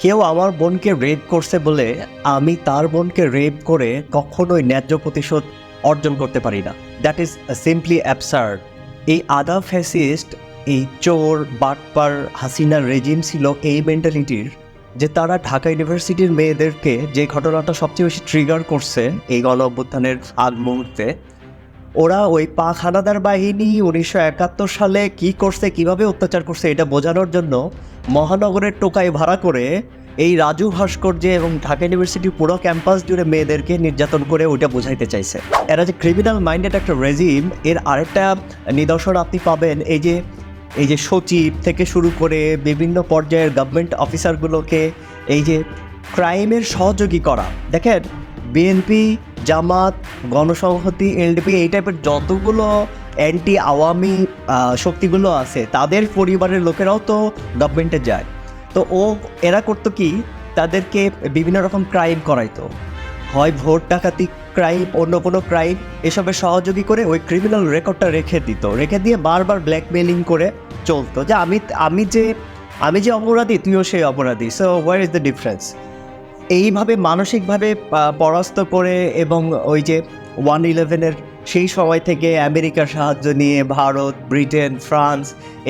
কেউ আমার বোনকে রেপ করছে বলে আমি তার বোনকে রেপ করে কখনোই ন্যায্য প্রতিশোধ অর্জন করতে পারি না। That is simply absurd. এই আদা ফ্যাসিস্ট, এই চোর বাটপার হাসিনার রেজিম ছিল এই মেন্টালিটির, যে তারা ঢাকা ইউনিভার্সিটির মেয়েদেরকে, যে ঘটনাটা সবচেয়ে বেশি ট্রিগার করছে এই গণ অভ্যুত্থানের আগ মুহূর্তে, ওরা ওই পাক হানাদার বাহিনী 1971 সালে কি করছে, কিভাবে অত্যাচার করছে এটা বোঝানোর জন্য মহানগরের টোকাই ভাড়া করে এই রাজু ভাস্কর্যে এবং ঢাকা ইউনিভার্সিটির পুরো ক্যাম্পাস জুড়ে মেয়েদেরকে নির্যাতন করে ওইটা বোঝাইতে চাইছে। এরা যে ক্রিমিনাল মাইন্ডেড একটা রেজিম, এর আরেকটা নিদর্শন আপনি পাবেন এই যে সচিব থেকে শুরু করে বিভিন্ন পর্যায়ের গভর্নমেন্ট অফিসারগুলোকে এই যে ক্রাইমের সহযোগী করা। দেখেন, বিএনপি, জামাত, গণসংহতি, এলডিপি, এই টাইপের যতগুলো অ্যান্টি আওয়ামী শক্তিগুলো আছে, তাদের পরিবারের লোকেরাও তো গভর্নমেন্টে যায়। তো এরা করতো কি, তাদেরকে বিভিন্ন রকম ক্রাইম করাইতো, হয় ভোট ডাকাতি ক্রাইম, অন্য কোনো ক্রাইম, এসবের সহযোগী করে ওই ক্রিমিনাল রেকর্ডটা রেখে দিয়ে বারবার ব্ল্যাকমেলিং করে চলতো, যে আমি যে অপরাধী, তুইও সেই অপরাধী, so where is the difference. এইভাবে মানসিকভাবে পরাস্ত করে, এবং ওই যে 1/11-এর সেই সময় থেকে আমেরিকার সাহায্য নিয়ে ভারত, ব্রিটেন, ফ্রান্স,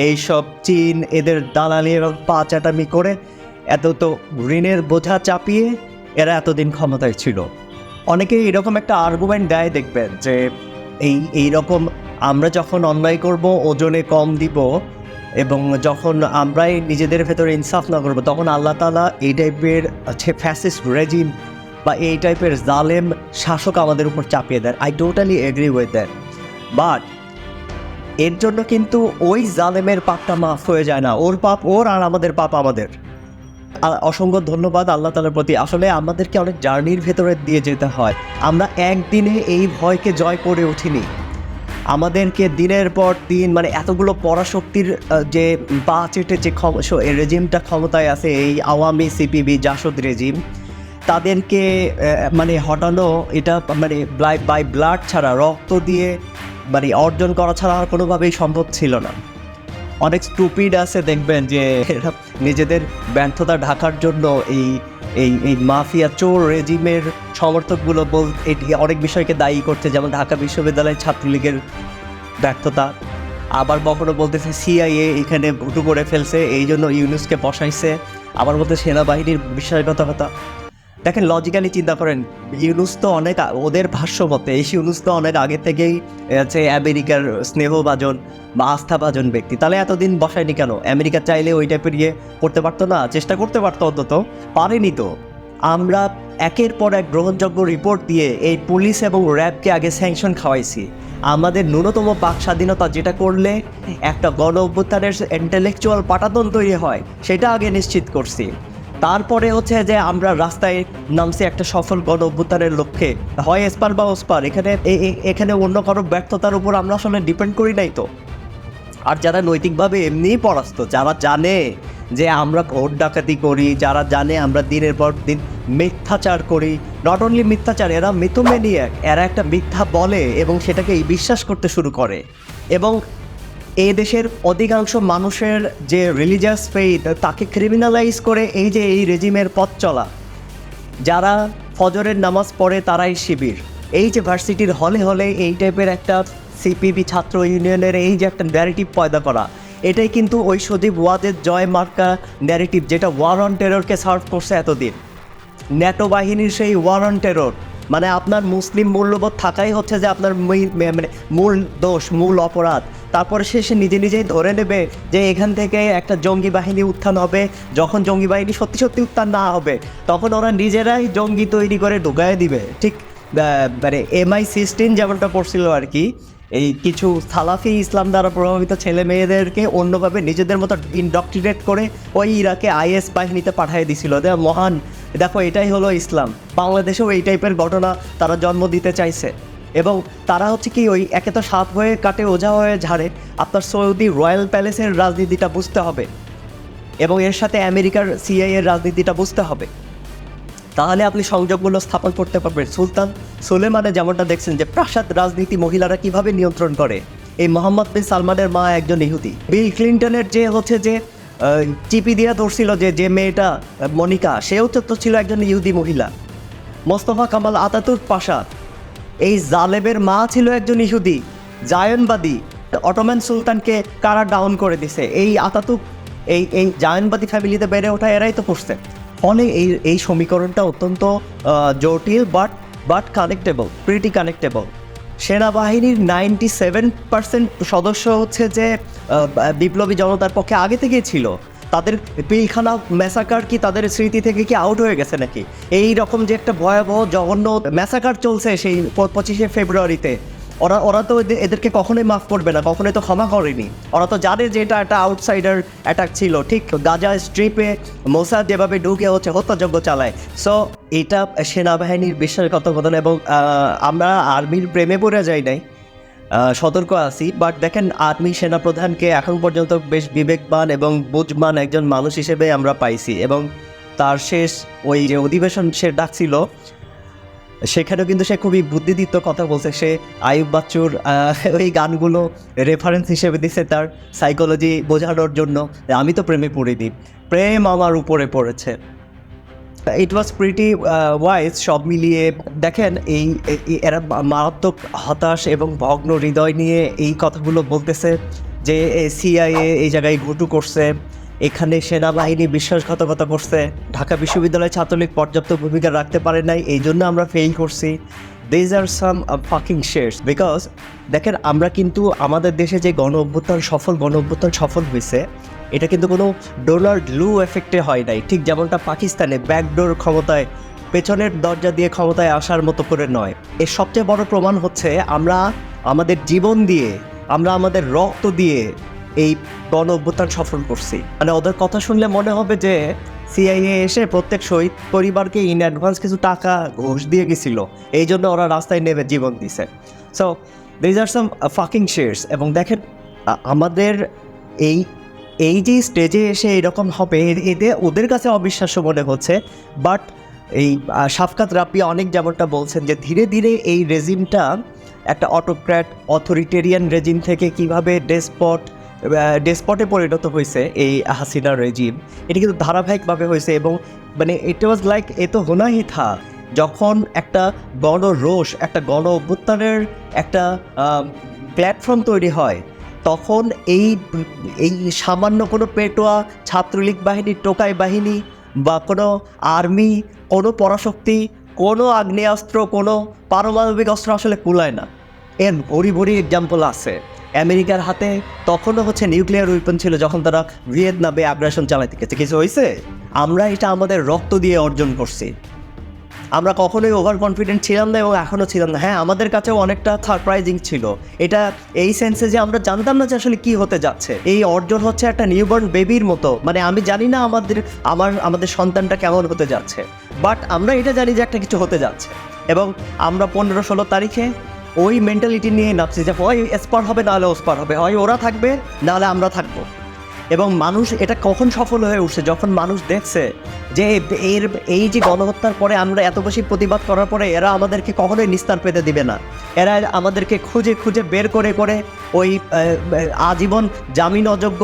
এইসব চীন, এদের দালালি এবং পাচাটামি করে এত তো ঋণের বোঝা চাপিয়ে এরা এতদিন ক্ষমতায় ছিল। অনেকে এরকম একটা আর্গুমেন্ট দেয়, দেখবেন যে এইরকম আমরা যখন অন্যায় করব ওজনে কম দিব, এবং যখন আমরাই নিজেদের ভেতরে ইনসাফ না করবো, তখন আল্লাহ তাআলা এই টাইপের ফ্যাসিস্ট রেজিম বা এই টাইপের জালেম শাসক আমাদের উপর চাপিয়ে দেন। I totally agree with that, but এর জন্য কিন্তু ওই জালেমের পাপটা মাফ হয়ে যায় না। ওর পাপ ওর, আর আমাদের পাপ আমাদের। অসংখ্য ধন্যবাদ আল্লাহ তাআলার প্রতি। আসলে আমাদেরকে অনেক জার্নির ভেতরে দিয়ে যেতে হয়। আমরা একদিনে এই ভয়কে জয় করে উঠিনি। আমাদেরকে দিনের পর দিন, মানে এতগুলো পরাশক্তির যে পা চেটে যে রেজিমটা ক্ষমতায় আছে, এই আওয়ামী সিপিবি জাসদ রেজিম, তাদেরকে মানে হটানো, এটা মানে বাই ব্লাড ছাড়া, রক্ত দিয়ে মানে অর্জন করা ছাড়া আর কোনোভাবেই সম্ভব ছিল না। অনেক স্টুপিড আছে, দেখবেন যে এরা নিজেদের ব্যর্থতা ঢাকার জন্য এই এই এই মাফিয়া চোর রেজিমের সমর্থকগুলো অনেক বিষয়কে দায়ী করছে, যেমন ঢাকা বিশ্ববিদ্যালয়ের ছাত্রলীগের ব্যর্থতা। আবার কখনো বলতেছে সিআইএ এখানে ভুটু করে ফেলছে, এই জন্য ইউনুসকে বসাইছে। আবার বলতে সেনাবাহিনীর বিশ্বাসঘাতকতা। দেখেন, লজিক্যালি চিন্তা করেন, ইউনুস তো অনেক, ওদের ভাষ্য মতে এই ইউনুস তো অনেক আগে থেকেই হচ্ছে আমেরিকার স্নেহভাজন বা আস্থাভাজন ব্যক্তি। তাহলে এতদিন বসায়নি কেন? আমেরিকা চাইলে ওই টাইপের করতে পারতো না? চেষ্টা করতে পারতো, অন্তত পারেনি তো। আমরা একের পর এক গ্রহণযোগ্য রিপোর্ট দিয়ে এই পুলিশ এবং র্যাবকে আগে স্যাংশন খাওয়াইছি। আমাদের ন্যূনতম বাক স্বাধীনতা, যেটা করলে একটা গণ অভ্যুত্থানের ইন্টেলেকচুয়াল পাটাতন তৈরি হয়, সেটা আগে নিশ্চিত করছি। তারপরে হচ্ছে যে আমরা রাস্তায় নামছি একটা সফল গণ অভ্যুত্থানের লক্ষ্যে, হয় এসপার বা ওসপার। এখানে অন্য কারো ব্যর্থতার উপর আমরা আসলে ডিপেন্ড করি নাই তো। আর যারা নৈতিকভাবে এমনিই পরাস্ত, যারা জানে যে আমরা ভোট ডাকাতি করি, যারা জানে আমরা দিনের পর দিন মিথ্যাচার করি, নট অনলি মিথ্যাচার, এরা মিথোম্যানিয়াক, এরা একটা মিথ্যা বলে এবং সেটাকে বিশ্বাস করতে শুরু করে। এবং এই দেশের অধিকাংশ মানুষের যে রিলিজিয়াস ফেইথ, তাকে ক্রিমিনালাইজ করে এই রেজিমের পথ চলা। যারা ফজরের নামাজ পড়ে তারাই শিবির। এই যে ভার্সিটির হলে হলে এই টাইপের একটা সিপিবি ছাত্র ইউনিয়নের এই যে একটা ন্যারেটিভ পয়দা করা, এটাই কিন্তু ওই সজীব ওয়াজেদ জয় মার্কা ন্যারেটিভ, যেটা ওয়ার অন টেররকে সার্ভ করছে এতদিন। ন্যাটো বাহিনীর সেই ওয়ার অন টেরর, মানে আপনার মুসলিম মূল্যবোধ থাকাই হচ্ছে যে আপনার মানে মূল দোষ, মূল অপরাধ। তারপরে সে নিজেই ধরে নেবে যে এখান থেকে একটা জঙ্গি বাহিনী উত্থান হবে। যখন জঙ্গি বাহিনী সত্যি সত্যি উত্থান না হবে, তখন ওরা নিজেরাই জঙ্গি তৈরি করে ঢুকায় দিবে। ঠিক মানে MI16 যেমনটা পড়ছিল আর কি, এই কিছু সালাফি ইসলাম দ্বারা প্রভাবিত ছেলে মেয়েদেরকে অন্যভাবে নিজেদের মতো ইনডক্ট্রিনেট করে ওই ইরাকে IS বাহিনীতে পাঠিয়ে দিছিল। মহান, দেখো এটাই হলো ইসলাম। বাংলাদেশেও এই টাইপের ঘটনা তারা জন্ম দিতে চাইছে। এবং তারা হচ্ছে কি, ওই একে তো সাপ হয়ে কাটে, ওঝা হয়ে ঝাড়ে। আপনার সৌদি রয়্যাল প্যালেসের রাজনীতিটা বুঝতে হবে, এবং এর সাথে আমেরিকার CIA এর রাজনীতিটা বুঝতে হবে। তাহলে আপনি সংযোগগুলো স্থাপন করতে পারবেন। সুলতান সুলেমানে যেমনটা দেখছেন যে প্রাসাদ রাজনীতি মহিলারা কিভাবে নিয়ন্ত্রণ করে। এই মোহাম্মদ বিন সালমানের মা একজন ইহুদি। বিল ক্লিন্টনের যে হচ্ছে যে চিপি দিয়া ধরছিল যে মেয়েটা মনিকা, সেও তো ছিল একজন ইহুদি মহিলা। মোস্তফা কামাল আতাতুর্ক পাশা, এই জালেবের মা ছিল একজন ইহুদি জায়নবাদী। অটোমান সুলতানকে কারা ডাউন করে দিছে? এই আতাতুর্ক, এই জায়নবাদী ফ্যামিলিতে বেড়ে ওঠা এরাই তো করছে। ফলে এই সমীকরণটা অত্যন্ত জটিল বাট কানেক্টেবল, প্রিটি কানেক্টেবল। সেনাবাহিনীর 97% সদস্য হচ্ছে যে বিপ্লবী জনতার পক্ষে আগে থেকেই ছিল। তাদের পিলখানা ম্যাসাকার কি তাদের স্মৃতি থেকে কি আউট হয়ে গেছে নাকি? এই রকম যে একটা ভয়াবহ জঘন্য ম্যাসাকার চলছে সেই 25শে ফেব্রুয়ারিতে, ওরা তো এদেরকে কখনোই মাফ করবে না, কখনোই তো ক্ষমা করেনি। ওরা তো জানে যে এটা একটা আউটসাইডার অ্যাটাক ছিল। ঠিক গাজা স্ট্রিপে মোসাদ যেভাবে ঢুকে হচ্ছে হত্যাযজ্ঞ চালায়। সো এটা সেনাবাহিনীর বিশ্বাসঘাতকতা। এবং আমরা আর্মির প্রেমে পড়ে যাই নাই, সতর্ক আছি। বাট দেখেন, আর্মি সেনাপ্রধানকে এখন পর্যন্ত বেশ বিবেকবান এবং বুঝবান একজন মানুষ হিসেবে আমরা পাইছি। এবং তার শেষ ওই যে অধিবেশন সে ডাকছিল, সেখানেও কিন্তু সে খুবই বুদ্ধিদীপ্ত কথা বলছে। সে আইয়ুব বাচ্চুর ওই গানগুলো রেফারেন্স হিসেবে দিচ্ছে তার সাইকোলজি বোঝানোর জন্য। আমি তো প্রেমে পড়িনি, প্রেম আমার উপরে পড়েছে। ইট ওয়াজ প্রিটি ওয়াইজ। সব মিলিয়ে দেখেন, এরা মারাত্মক হতাশ এবং ভগ্ন হৃদয় নিয়ে এই কথাগুলো বলতেছে যে সিআইএ এই জায়গায় ঘুটু করছে, এখানে সেনাবাহিনী বিশ্বাসঘাতকতা করছে, ঢাকা বিশ্ববিদ্যালয় ছাত্রলীগ পর্যাপ্ত ভূমিকা রাখতে পারে নাই, এই জন্য আমরা ফেল করছি। These are some fucking shares. Because দেখেন, আমরা কিন্তু আমাদের দেশে যে গণ অভ্যুত্থান সফল হয়েছে, এটা কিন্তু কোনো ডোনাল্ড লু এফেক্টে হয় নাই। ঠিক যেমনটা পাকিস্তানে ব্যাকডোর ক্ষমতায়, পেছনের দরজা দিয়ে ক্ষমতায় আসার মতো করে নয়। এর সবচেয়ে বড় প্রমাণ হচ্ছে আমরা আমাদের জীবন দিয়ে, আমরা আমাদের রক্ত দিয়ে এই গণ অভ্যুত্থান সফল করছি। মানে ওদের কথা শুনলে মনে হবে যে সিআইএ এসে প্রত্যেক শহীদ পরিবারকে ইন অ্যাডভান্স কিছু টাকা ঘুষ দিয়ে গেছিল, এই জন্য ওরা রাস্তায় নেমে জীবন দিছে। So these are some fucking shares. এবং দেখেন, আমাদের এই যে স্টেজে এসে এরকম হবে, ওদের কাছে অবিশ্বাস্য মনে হচ্ছে। বাট এই শাফকাত রাব্বি অনেক যেমনটা বলছেন যে ধীরে ধীরে এই রেজিমটা একটা অটোক্র্যাট অথরিটেরিয়ান রেজিম থেকে কীভাবে ডেসপটে পরিণত হয়েছে এই হাসিনা রেজিম, এটা কিন্তু ধারাবাহিকভাবে হয়েছে। এবং মানে ইট ওয়াজ লাইক এ তো হোনাই থা, যখন একটা গণরোষ, একটা গণ অভ্যুত্থানের একটা প্ল্যাটফর্ম তৈরি হয়, তখন এই সামান্য কোনো পেটোয়া ছাত্রলীগ বাহিনী, টোকাই বাহিনী বা কোনো আর্মি, কোনো পরাশক্তি, কোনো আগ্নেয়াস্ত্র, কোনো পারমাণবিক অস্ত্র আসলে কুলায় না। এর ভরি এক্সাম্পল আছে। আমেরিকার হাতে তখনও হচ্ছে নিউক্লিয়ার উইপন ছিল যখন তারা ভিয়েতনামে আগ্রাসন চালাইতে গেছে। কিছু হয়েছে? আমরা এটা আমাদের রক্ত দিয়ে অর্জন করছি। আমরা কখনোই ওভার কনফিডেন্ট ছিলাম না এবং এখনও ছিলাম না। হ্যাঁ, আমাদের কাছেও অনেকটা সারপ্রাইজিং ছিল এটা, এই সেন্সে যে আমরা জানতাম না যে আসলে কী হতে যাচ্ছে। এই অর্জন হচ্ছে একটা নিউবর্ন বেবির মতো। মানে আমি জানি না আমাদের সন্তানটা কেমন হতে যাচ্ছে, বাট আমরা এটা জানি যে একটা কিছু হতে যাচ্ছে। এবং আমরা 15-16 তারিখে ওই মেন্টালিটি নিয়ে নামছি যে হয় এসপার হবে, নাহলে ওসপার হবে, হয় ওরা থাকবে নাহলে আমরা থাকবো। এবং মানুষ এটা কখন সফল হয়ে উঠছে, যখন মানুষ দেখছে যে এই যে গণহত্যার পরে আমরা এত বেশি প্রতিবাদ করার পরে এরা আমাদেরকে কখনোই নিস্তার পেতে দিবে না। এরা আমাদেরকে খুঁজে বের করে ওই আজীবন জামিন অযোগ্য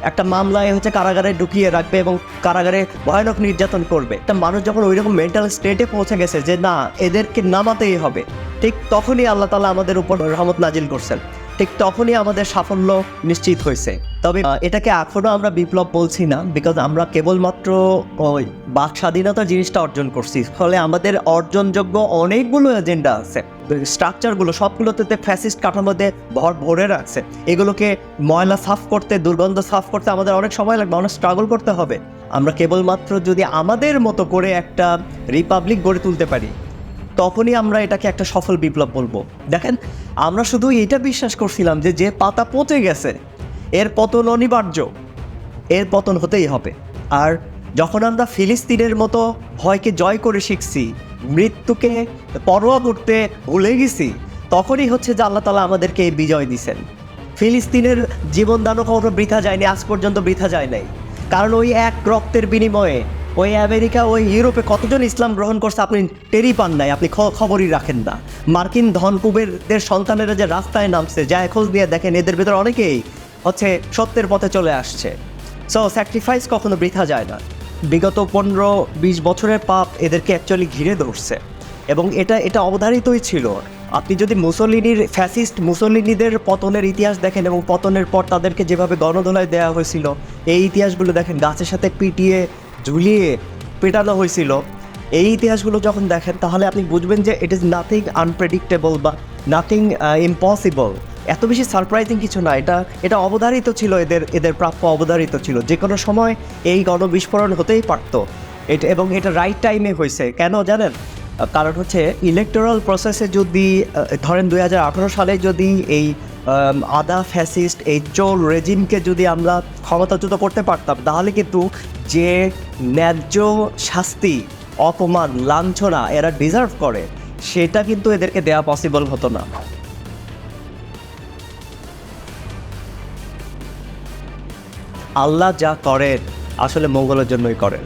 একটা মামলায় হচ্ছে কারাগারে ঢুকিয়ে রাখবে এবং কারাগারে ভয়ানক নির্যাতন করবে। একটা মানুষ যখন ওই রকম মেন্টাল স্টেটে পৌঁছে গেছে যে না, এদেরকে নামাতেই হবে, ঠিক তখনই আল্লাহ তাআলা আমাদের উপর রহমত নাজিল করছেন, ঠিক তখনই আমাদের সাফল্য নিশ্চিত হয়েছে। তবে এটাকে এখনও আমরা বিপ্লব বলছি না, বিকজ আমরা কেবলমাত্র ওই বাক স্বাধীনতার জিনিসটা অর্জন করছি। ফলে আমাদের অর্জনযোগ্য অনেকগুলো এজেন্ডা আছে, স্ট্রাকচারগুলো সবগুলোতে ফ্যাসিস্ট কাঠামোতে ভরে রাখছে। এগুলোকে ময়লা সাফ করতে, দুর্গন্ধ সাফ করতে আমাদের অনেক সময় লাগবে, অনেক স্ট্রাগল করতে হবে। আমরা কেবলমাত্র যদি আমাদের মতো করে একটা রিপাবলিক গড়ে তুলতে পারি, তখনই আমরা এটাকে একটা সফল বিপ্লব বলবো। দেখেন, আমরা শুধু এটা বিশ্বাস করছিলাম যে পাতা পচে গেছে, এর পতন অনিবার্য, এর পতন হতেই হবে। আর যখন আমরা ফিলিস্তিনের মতো ভয়কে জয় করে শিখছি, মৃত্যুকে পরোয়া করতে ভুলে গেছি, তখনই হচ্ছে যে আল্লাহ তাআলা আমাদেরকে এই বিজয় দিয়েছেন। ফিলিস্তিনের জীবনদানও কখনো বৃথা যায়নি, আজ পর্যন্ত বৃথা যায় নাই। কারণ ওই এক রক্তের বিনিময়ে ওই আমেরিকা, ওই ইউরোপে কতজন ইসলাম গ্রহণ করছে আপনি টেরই পান নাই, আপনি খবরই রাখেন না। মার্কিন ধনকুবেরদের সন্তানেরা যে রাস্তায় নামছে, যা খোঁজ দিয়ে দেখেন, এদের ভেতর অনেকেই হচ্ছে সত্যের পথে চলে আসছে। সো স্যাক্রিফাইস কখনো বৃথা যায় না। বিগত 15-20 বছরের পাপ এদেরকে অ্যাকচুয়ালি ঘিরে ধরছে, এবং এটা অবধারিতই ছিল। আপনি যদি মুসলিনিদের পতনের ইতিহাস দেখেন এবং পতনের পর তাদেরকে যেভাবে গণধোলায় দেওয়া হয়েছিল, এই ইতিহাসগুলো দেখেন, গাছের সাথে পিটিয়ে ঝুলিয়ে পেটানো হয়েছিল, এই ইতিহাসগুলো যখন দেখেন তাহলে আপনি বুঝবেন যে ইট ইজ নাথিং আনপ্রেডিক্টেবল বা নাথিং ইম্পসিবল। এত বেশি সারপ্রাইজিং কিছু না, এটা অবধারিত ছিল, এদের প্রাপ্য অবধারিত ছিল। যে কোনো সময় এই গণবিস্ফোরণ হতেই পারতো, এবং এটা রাইট টাইমে হয়েছে। কেন জানেন? কারণ হচ্ছে ইলেকটোরাল প্রসেসে যদি ধরেন 2018 সালে যদি এই আদা ফ্যাসিস্ট এই চোর রেজিমকে যদি আমরা ক্ষমতাচ্যুত করতে পারতাম, তাহলে কিন্তু যে ন্যায্য শাস্তি, অপমান, লাঞ্ছনা এরা ডিজার্ভ করে, সেটা কিন্তু এদেরকে দেওয়া পসিবল হতো না। আল্লাহ যা করেন আসলে মঙ্গলের জন্যই করেন।